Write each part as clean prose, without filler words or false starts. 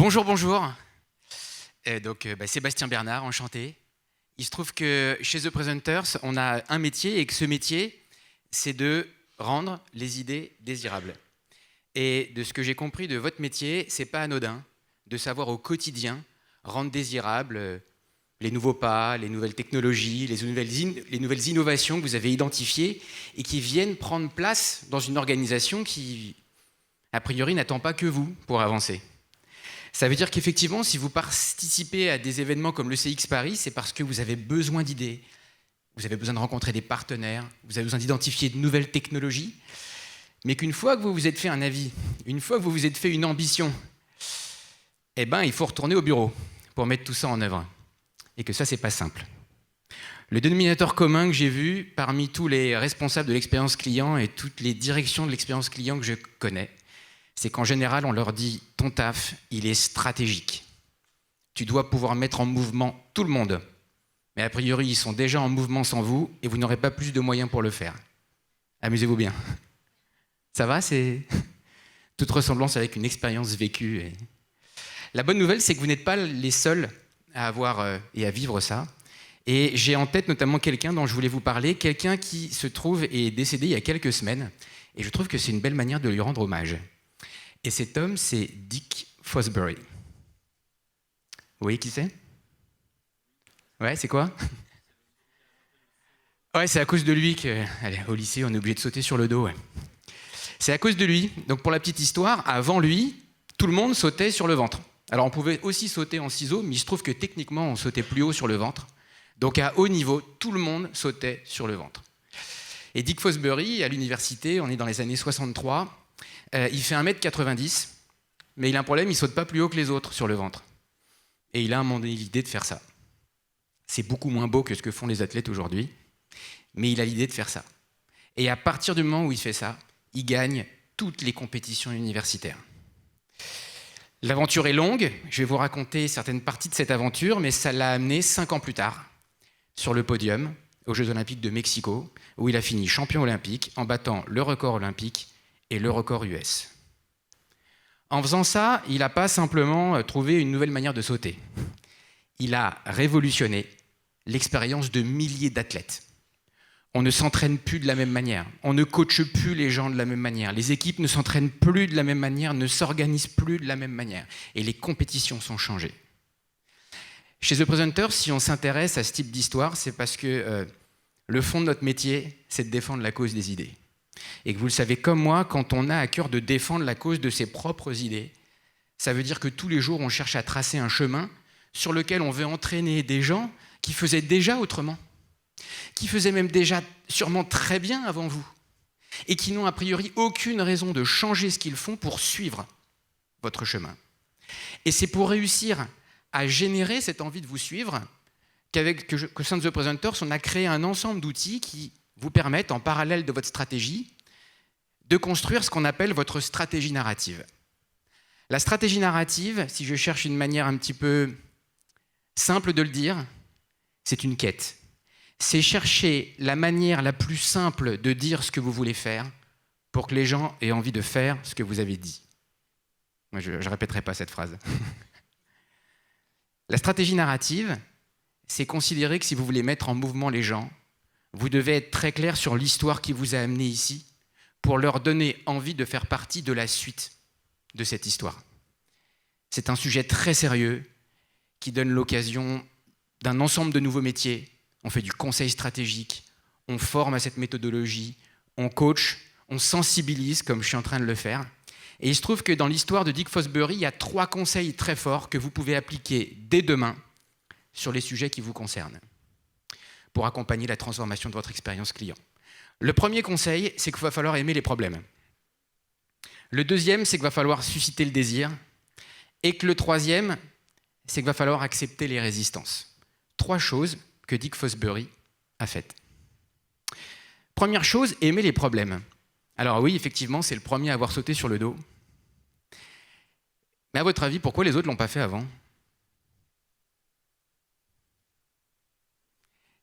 Bonjour, bonjour. Sébastien Bernard, enchanté. Il se trouve que chez The Presenters, on a un métier et que ce métier, c'est de rendre les idées désirables. Et de ce que j'ai compris de votre métier, c'est pas anodin de savoir au quotidien rendre désirables les nouveaux pas, les nouvelles technologies, les nouvelles innovations que vous avez identifiées et qui viennent prendre place dans une organisation qui, a priori, n'attend pas que vous pour avancer. Ça veut dire qu'effectivement, si vous participez à des événements comme le CX Paris, c'est parce que vous avez besoin d'idées, vous avez besoin de rencontrer des partenaires, vous avez besoin d'identifier de nouvelles technologies, mais qu'une fois que vous vous êtes fait un avis, une fois que vous vous êtes fait une ambition, il faut retourner au bureau pour mettre tout ça en œuvre. Et que ça, c'est pas simple. Le dénominateur commun que j'ai vu parmi tous les responsables de l'expérience client et toutes les directions de l'expérience client que je connais, c'est qu'en général, on leur dit « ton taf, il est stratégique. Tu dois pouvoir mettre en mouvement tout le monde. Mais a priori, ils sont déjà en mouvement sans vous et vous n'aurez pas plus de moyens pour le faire. Amusez-vous bien. » Ça va, c'est toute ressemblance avec une expérience vécue. La bonne nouvelle, c'est que vous n'êtes pas les seuls à avoir et à vivre ça. Et j'ai en tête notamment quelqu'un dont je voulais vous parler, quelqu'un qui se trouve est décédé il y a quelques semaines. Et je trouve que c'est une belle manière de lui rendre hommage. Et cet homme, c'est Dick Fosbury. Vous voyez qui c'est ? Ouais, c'est quoi ? Ouais, c'est à cause de lui qu'au lycée, on est obligé de sauter sur le dos. Ouais. C'est à cause de lui. Donc pour la petite histoire, avant lui, tout le monde sautait sur le ventre. Alors on pouvait aussi sauter en ciseaux, mais il se trouve que techniquement, on sautait plus haut sur le ventre. Donc à haut niveau, tout le monde sautait sur le ventre. Et Dick Fosbury, à l'université, on est dans les années 63, il fait 1m90, mais il a un problème, il ne saute pas plus haut que les autres sur le ventre. Et il a à un moment donné l'idée de faire ça. C'est beaucoup moins beau que ce que font les athlètes aujourd'hui, mais il a l'idée de faire ça. Et à partir du moment où il fait ça, il gagne toutes les compétitions universitaires. L'aventure est longue, je vais vous raconter certaines parties de cette aventure, mais ça l'a amené 5 ans plus tard, sur le podium, aux Jeux Olympiques de Mexico, où il a fini champion olympique en battant le record olympique et le record US. En faisant ça, il n'a pas simplement trouvé une nouvelle manière de sauter. Il a révolutionné l'expérience de milliers d'athlètes. On ne s'entraîne plus de la même manière, on ne coache plus les gens de la même manière, les équipes ne s'entraînent plus de la même manière, ne s'organisent plus de la même manière, et les compétitions sont changées. Chez The Presenters, si on s'intéresse à ce type d'histoire, c'est parce que le fond de notre métier, c'est de défendre la cause des idées. Et que vous le savez comme moi, quand on a à cœur de défendre la cause de ses propres idées, ça veut dire que tous les jours, on cherche à tracer un chemin sur lequel on veut entraîner des gens qui faisaient déjà autrement, qui faisaient même déjà sûrement très bien avant vous, et qui n'ont a priori aucune raison de changer ce qu'ils font pour suivre votre chemin. Et c'est pour réussir à générer cette envie de vous suivre qu'au sein de The Presenters, on a créé un ensemble d'outils qui vous permettent, en parallèle de votre stratégie, de construire ce qu'on appelle votre stratégie narrative. La stratégie narrative, si je cherche une manière un petit peu simple de le dire, c'est une quête. C'est chercher la manière la plus simple de dire ce que vous voulez faire pour que les gens aient envie de faire ce que vous avez dit. Moi, je ne répéterai pas cette phrase. La stratégie narrative, c'est considérer que si vous voulez mettre en mouvement les gens, vous devez être très clair sur l'histoire qui vous a amené ici pour leur donner envie de faire partie de la suite de cette histoire. C'est un sujet très sérieux qui donne l'occasion d'un ensemble de nouveaux métiers. On fait du conseil stratégique, on forme à cette méthodologie, on coach, on sensibilise comme je suis en train de le faire. Et il se trouve que dans l'histoire de Dick Fosbury, il y a 3 conseils très forts que vous pouvez appliquer dès demain sur les sujets qui vous concernent pour accompagner la transformation de votre expérience client. Le premier conseil, c'est qu'il va falloir aimer les problèmes. Le deuxième, c'est qu'il va falloir susciter le désir. Et que le troisième, c'est qu'il va falloir accepter les résistances. 3 choses que Dick Fosbury a faites. Première chose, aimer les problèmes. Alors oui, effectivement, c'est le premier à avoir sauté sur le dos. Mais à votre avis, pourquoi les autres ne l'ont pas fait avant ?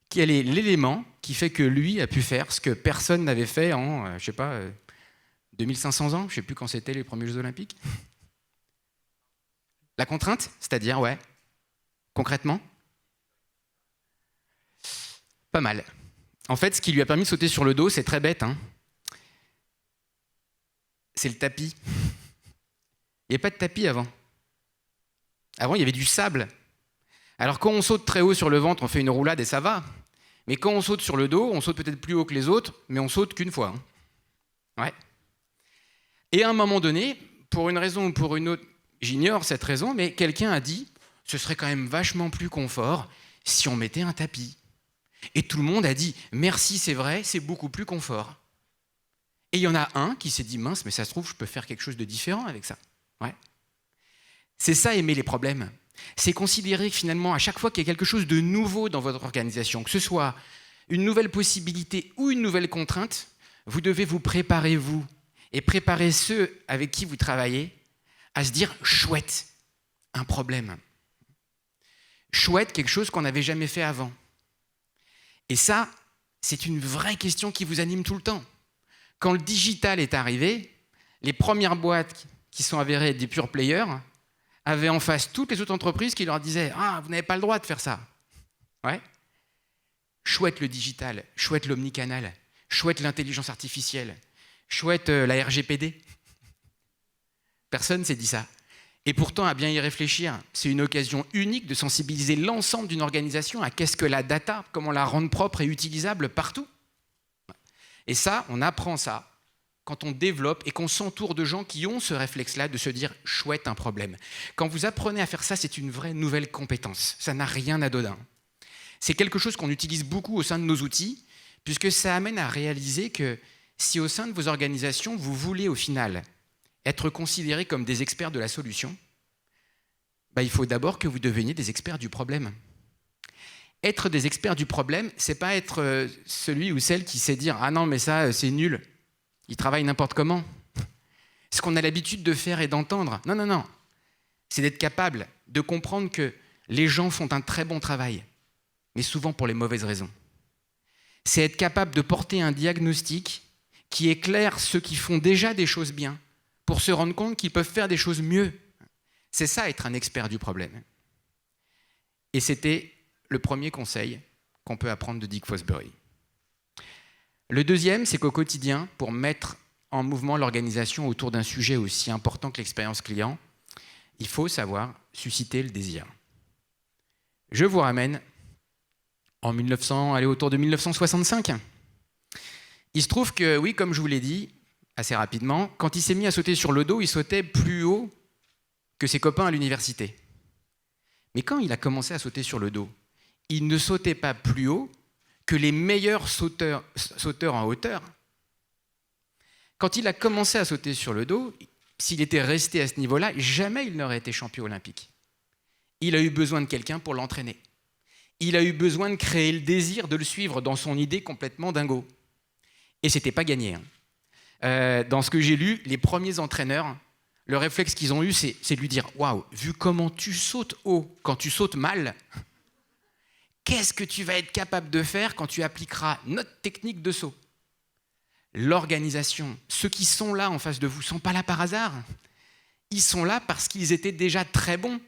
Quel est l'élément qui fait que lui a pu faire ce que personne n'avait fait en, 2500 ans ? Je ne sais plus quand c'était les premiers Jeux Olympiques. La contrainte, c'est-à-dire, ouais, concrètement? Pas mal. En fait, ce qui lui a permis de sauter sur le dos, c'est très bête, hein. C'est le tapis. Il n'y avait pas de tapis avant. Avant, il y avait du sable. Alors quand on saute très haut sur le ventre, on fait une roulade et ça va. Mais quand on saute sur le dos, on saute peut-être plus haut que les autres, mais on saute qu'une fois. Ouais. Et à un moment donné, pour une raison ou pour une autre, j'ignore cette raison, mais quelqu'un a dit « ce serait quand même vachement plus confort si on mettait un tapis ». Et tout le monde a dit « merci, c'est vrai, c'est beaucoup plus confort ». Et il y en a un qui s'est dit « mince, mais ça se trouve, je peux faire quelque chose de différent avec ça ». Ouais. C'est ça, aimer les problèmes. C'est considérer que finalement, à chaque fois qu'il y a quelque chose de nouveau dans votre organisation, que ce soit une nouvelle possibilité ou une nouvelle contrainte, vous devez vous préparer, vous, et préparer ceux avec qui vous travaillez à se dire « chouette, un problème ». Chouette, quelque chose qu'on n'avait jamais fait avant. Et ça, c'est une vraie question qui vous anime tout le temps. Quand le digital est arrivé, les premières boîtes qui sont avérées être des pure players avaient en face toutes les autres entreprises qui leur disaient « ah, vous n'avez pas le droit de faire ça ». Ouais. Chouette le digital, chouette l'omnicanal, chouette l'intelligence artificielle, chouette la RGPD. Personne ne s'est dit ça. Et pourtant, à bien y réfléchir, c'est une occasion unique de sensibiliser l'ensemble d'une organisation à qu'est-ce que la data, comment la rendre propre et utilisable partout. Et ça, on apprend ça quand on développe et qu'on s'entoure de gens qui ont ce réflexe-là de se dire « chouette, un problème ». Quand vous apprenez à faire ça, c'est une vraie nouvelle compétence. Ça n'a rien d'anodin. C'est quelque chose qu'on utilise beaucoup au sein de nos outils, puisque ça amène à réaliser que si au sein de vos organisations, vous voulez au final être considérés comme des experts de la solution, il faut d'abord que vous deveniez des experts du problème. Être des experts du problème, c'est pas être celui ou celle qui sait dire « ah non, mais ça, c'est nul, il travaille n'importe comment ». Ce qu'on a l'habitude de faire et d'entendre. Non, non, non. C'est d'être capable de comprendre que les gens font un très bon travail, mais souvent pour les mauvaises raisons. C'est être capable de porter un diagnostic qui éclaire ceux qui font déjà des choses bien, pour se rendre compte qu'ils peuvent faire des choses mieux. C'est ça, être un expert du problème. Et c'était le premier conseil qu'on peut apprendre de Dick Fosbury. Le deuxième, c'est qu'au quotidien, pour mettre en mouvement l'organisation autour d'un sujet aussi important que l'expérience client, il faut savoir susciter le désir. Je vous ramène autour de 1965. Il se trouve que, oui, comme je vous l'ai dit, assez rapidement, quand il s'est mis à sauter sur le dos, il sautait plus haut que ses copains à l'université. Mais quand il a commencé à sauter sur le dos, il ne sautait pas plus haut que les meilleurs sauteurs en hauteur. Quand il a commencé à sauter sur le dos, s'il était resté à ce niveau-là, jamais il n'aurait été champion olympique. Il a eu besoin de quelqu'un pour l'entraîner. Il a eu besoin de créer le désir de le suivre dans son idée complètement dingo. Et c'était pas gagné, hein. Dans ce que j'ai lu, les premiers entraîneurs, le réflexe qu'ils ont eu, c'est de lui dire « waouh, vu comment tu sautes haut quand tu sautes mal, qu'est-ce que tu vas être capable de faire quand tu appliqueras notre technique de saut ?» L'organisation, ceux qui sont là en face de vous ne sont pas là par hasard. Ils sont là parce qu'ils étaient déjà très bons,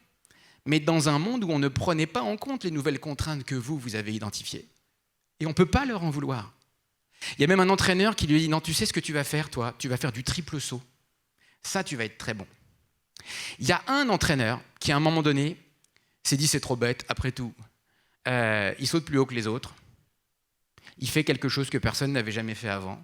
mais dans un monde où on ne prenait pas en compte les nouvelles contraintes que vous avez identifiées. Et on ne peut pas leur en vouloir. Il y a même un entraîneur qui lui dit « non, tu sais ce que tu vas faire, toi, tu vas faire du triple saut. Ça, tu vas être très bon. » Il y a un entraîneur qui, à un moment donné, s'est dit « c'est trop bête, après tout. Il saute plus haut que les autres. Il fait quelque chose que personne n'avait jamais fait avant.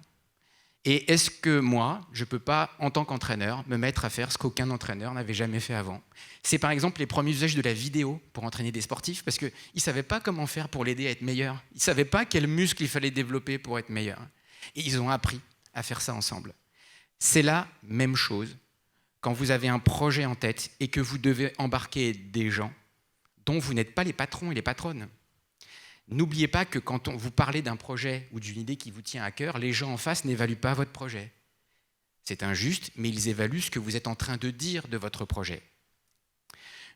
Et est-ce que moi, je ne peux pas, en tant qu'entraîneur, me mettre à faire ce qu'aucun entraîneur n'avait jamais fait avant ?» C'est par exemple les premiers usages de la vidéo pour entraîner des sportifs, parce qu'ils ne savaient pas comment faire pour l'aider à être meilleur. Ils ne savaient pas quels muscles il fallait développer pour être meilleur. Et ils ont appris à faire ça ensemble. C'est la même chose quand vous avez un projet en tête et que vous devez embarquer des gens dont vous n'êtes pas les patrons et les patronnes. N'oubliez pas que quand vous parlez d'un projet ou d'une idée qui vous tient à cœur, les gens en face n'évaluent pas votre projet. C'est injuste, mais ils évaluent ce que vous êtes en train de dire de votre projet.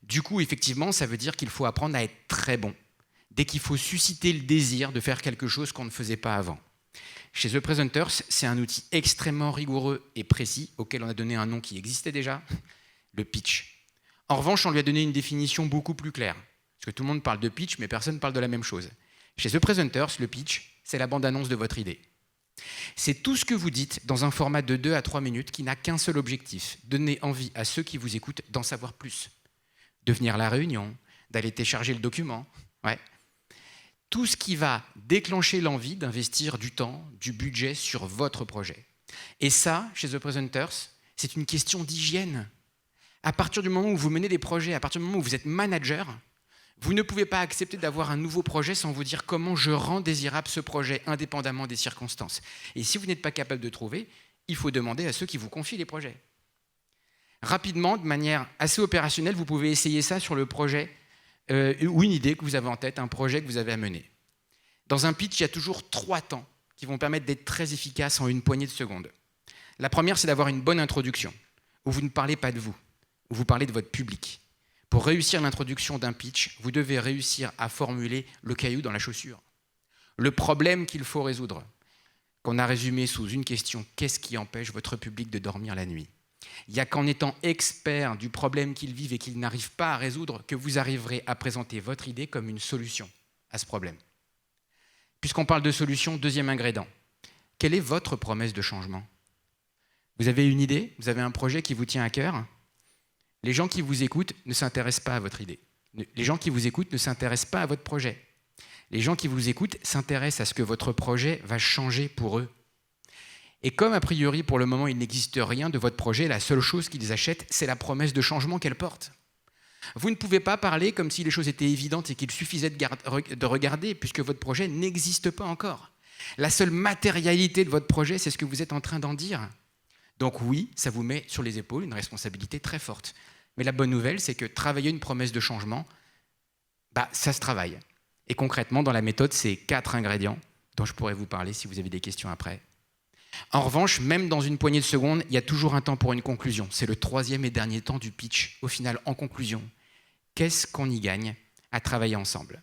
Du coup, effectivement, ça veut dire qu'il faut apprendre à être très bon, dès qu'il faut susciter le désir de faire quelque chose qu'on ne faisait pas avant. Chez The Presenters, c'est un outil extrêmement rigoureux et précis, auquel on a donné un nom qui existait déjà, le pitch. En revanche, on lui a donné une définition beaucoup plus claire. Parce que tout le monde parle de pitch, mais personne ne parle de la même chose. Chez The Presenters, le pitch, c'est la bande-annonce de votre idée. C'est tout ce que vous dites dans un format de 2 à 3 minutes qui n'a qu'un seul objectif, donner envie à ceux qui vous écoutent d'en savoir plus. De venir à la réunion, d'aller télécharger le document. Ouais. Tout ce qui va déclencher l'envie d'investir du temps, du budget sur votre projet. Et ça, chez The Presenters, c'est une question d'hygiène. À partir du moment où vous menez des projets, à partir du moment où vous êtes manager, vous ne pouvez pas accepter d'avoir un nouveau projet sans vous dire comment je rends désirable ce projet indépendamment des circonstances. Et si vous n'êtes pas capable de trouver, il faut demander à ceux qui vous confient les projets. Rapidement, de manière assez opérationnelle, vous pouvez essayer ça sur le projet ou une idée que vous avez en tête, un projet que vous avez à mener. Dans un pitch, il y a toujours 3 temps qui vont permettre d'être très efficaces en une poignée de secondes. La première, c'est d'avoir une bonne introduction, où vous ne parlez pas de vous, où vous parlez de votre public. Pour réussir l'introduction d'un pitch, vous devez réussir à formuler le caillou dans la chaussure. Le problème qu'il faut résoudre, qu'on a résumé sous une question, qu'est-ce qui empêche votre public de dormir la nuit ? Il n'y a qu'en étant expert du problème qu'ils vivent et qu'ils n'arrivent pas à résoudre que vous arriverez à présenter votre idée comme une solution à ce problème. Puisqu'on parle de solution, deuxième ingrédient. Quelle est votre promesse de changement ? Vous avez une idée ? Vous avez un projet qui vous tient à cœur ? Les gens qui vous écoutent ne s'intéressent pas à votre idée. Les gens qui vous écoutent ne s'intéressent pas à votre projet. Les gens qui vous écoutent s'intéressent à ce que votre projet va changer pour eux. Et comme a priori pour le moment il n'existe rien de votre projet, la seule chose qu'ils achètent, c'est la promesse de changement qu'elle porte. Vous ne pouvez pas parler comme si les choses étaient évidentes et qu'il suffisait de regarder puisque votre projet n'existe pas encore. La seule matérialité de votre projet, c'est ce que vous êtes en train d'en dire. Donc oui, ça vous met sur les épaules une responsabilité très forte. Mais la bonne nouvelle, c'est que travailler une promesse de changement, ça se travaille. Et concrètement, dans la méthode, c'est 4 ingrédients dont je pourrais vous parler si vous avez des questions après. En revanche, même dans une poignée de secondes, il y a toujours un temps pour une conclusion. C'est le 3e et dernier temps du pitch. Au final, en conclusion, qu'est-ce qu'on y gagne à travailler ensemble ?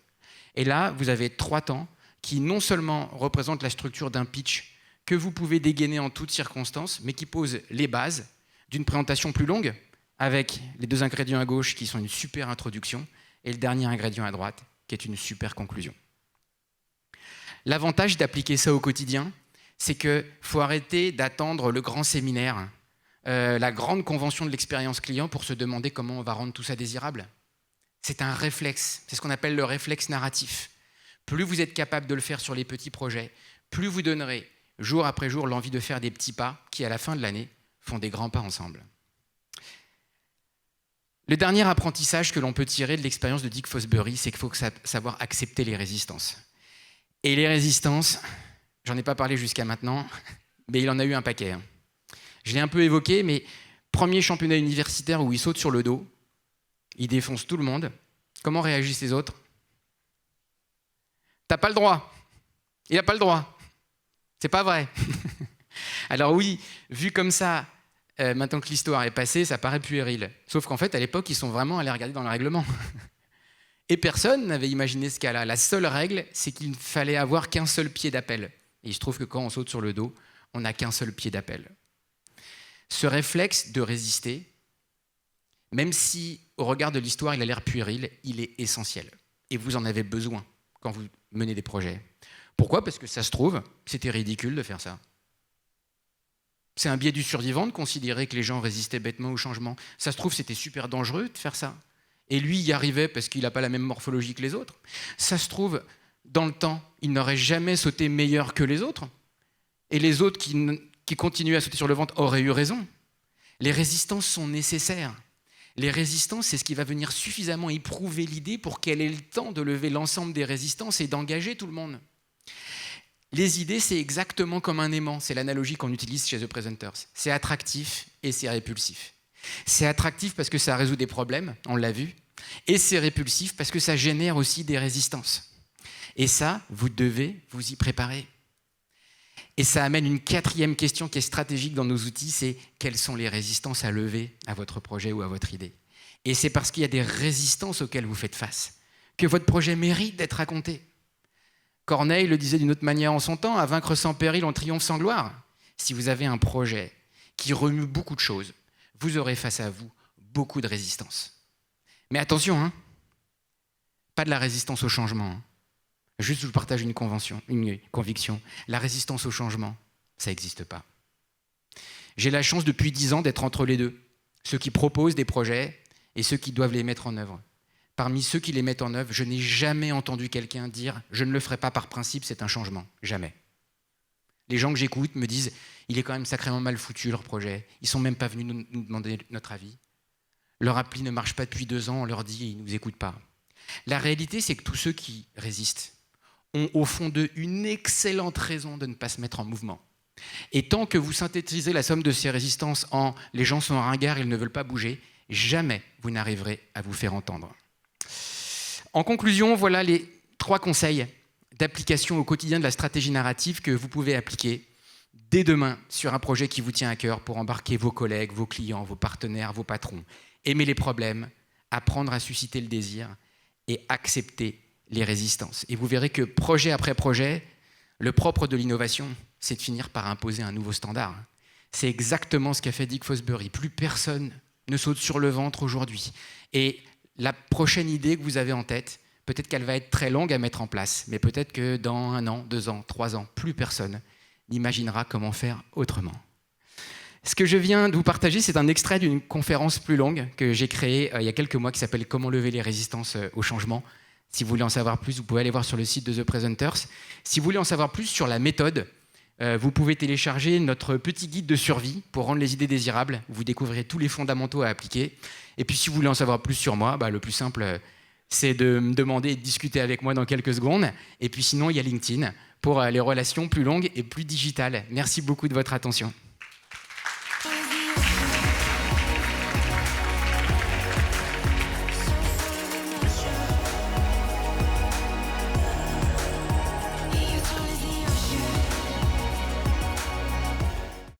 Et là, vous avez 3 temps qui non seulement représentent la structure d'un pitch que vous pouvez dégainer en toutes circonstances, mais qui posent les bases d'une présentation plus longue, avec les 2 ingrédients à gauche qui sont une super introduction, et le dernier ingrédient à droite qui est une super conclusion. L'avantage d'appliquer ça au quotidien, c'est qu'il faut arrêter d'attendre le grand séminaire, la grande convention de l'expérience client pour se demander comment on va rendre tout ça désirable. C'est un réflexe, c'est ce qu'on appelle le réflexe narratif. Plus vous êtes capable de le faire sur les petits projets, plus vous donnerez jour après jour l'envie de faire des petits pas qui, à la fin de l'année, font des grands pas ensemble. Le dernier apprentissage que l'on peut tirer de l'expérience de Dick Fosbury, c'est qu'il faut savoir accepter les résistances. Et les résistances, j'en ai pas parlé jusqu'à maintenant, mais il en a eu un paquet. Je l'ai un peu évoqué, mais premier championnat universitaire où il saute sur le dos, il défonce tout le monde. Comment réagissent les autres ? T'as pas le droit. Il n'a pas le droit. C'est pas vrai. Alors oui, vu comme ça, maintenant que l'histoire est passée, ça paraît puéril. Sauf qu'en fait, à l'époque, ils sont vraiment allés regarder dans le règlement. Et personne n'avait imaginé ce cas-là. La seule règle, c'est qu'il ne fallait avoir qu'un seul pied d'appel. Et il se trouve que quand on saute sur le dos, on n'a qu'un seul pied d'appel. Ce réflexe de résister, même si au regard de l'histoire, il a l'air puéril, il est essentiel. Et vous en avez besoin quand vous menez des projets. Pourquoi ? Parce que ça se trouve, c'était ridicule de faire ça. C'est un biais du survivant de considérer que les gens résistaient bêtement au changement. Ça se trouve, c'était super dangereux de faire ça. Et lui, il y arrivait parce qu'il n'a pas la même morphologie que les autres. Ça se trouve, dans le temps, il n'aurait jamais sauté meilleur que les autres. Et les autres qui continuaient à sauter sur le ventre auraient eu raison. Les résistances sont nécessaires. Les résistances, c'est ce qui va venir suffisamment éprouver l'idée pour qu'elle ait le temps de lever l'ensemble des résistances et d'engager tout le monde. Les idées, c'est exactement comme un aimant. C'est l'analogie qu'on utilise chez The Presenters. C'est attractif et c'est répulsif. C'est attractif parce que ça résout des problèmes, on l'a vu, et c'est répulsif parce que ça génère aussi des résistances. Et ça, vous devez vous y préparer. Et ça amène une 4e question qui est stratégique dans nos outils, c'est quelles sont les résistances à lever à votre projet ou à votre idée. Et c'est parce qu'il y a des résistances auxquelles vous faites face que votre projet mérite d'être raconté. Corneille le disait d'une autre manière en son temps, à vaincre sans péril, on triomphe sans gloire. Si vous avez un projet qui remue beaucoup de choses, vous aurez face à vous beaucoup de résistance. Mais attention, hein, pas de la résistance au changement. Hein. Juste, je vous partage une conviction. La résistance au changement, ça n'existe pas. J'ai la chance depuis 10 ans d'être entre les deux. Ceux qui proposent des projets et ceux qui doivent les mettre en œuvre. Parmi ceux qui les mettent en œuvre, je n'ai jamais entendu quelqu'un dire « je ne le ferai pas par principe, c'est un changement ». Jamais. Les gens que j'écoute me disent « il est quand même sacrément mal foutu leur projet, ils ne sont même pas venus nous demander notre avis. Leur appli ne marche pas depuis 2 ans, on leur dit « ils ne nous écoutent pas ». La réalité, c'est que tous ceux qui résistent ont au fond d'eux une excellente raison de ne pas se mettre en mouvement. Et tant que vous synthétisez la somme de ces résistances en « les gens sont ringards, ils ne veulent pas bouger », jamais vous n'arriverez à vous faire entendre. En conclusion, voilà les 3 conseils d'application au quotidien de la stratégie narrative que vous pouvez appliquer dès demain sur un projet qui vous tient à cœur pour embarquer vos collègues, vos clients, vos partenaires, vos patrons. Aimer les problèmes, apprendre à susciter le désir et accepter les résistances. Et vous verrez que projet après projet, le propre de l'innovation, c'est de finir par imposer un nouveau standard. C'est exactement ce qu'a fait Dick Fosbury. Plus personne ne saute sur le ventre aujourd'hui. Et la prochaine idée que vous avez en tête, peut-être qu'elle va être très longue à mettre en place, mais peut-être que dans 1 an, 2 ans, 3 ans, plus personne n'imaginera comment faire autrement. Ce que je viens de vous partager, c'est un extrait d'une conférence plus longue que j'ai créée il y a quelques mois qui s'appelle « Comment lever les résistances au changement ». Si vous voulez en savoir plus, vous pouvez aller voir sur le site de The Presenters. Si vous voulez en savoir plus sur la méthode, vous pouvez télécharger notre petit guide de survie pour rendre les idées désirables. Vous découvrirez tous les fondamentaux à appliquer. Et puis si vous voulez en savoir plus sur moi, le plus simple, c'est de me demander et de discuter avec moi dans quelques secondes. Et puis sinon, il y a LinkedIn pour les relations plus longues et plus digitales. Merci beaucoup de votre attention.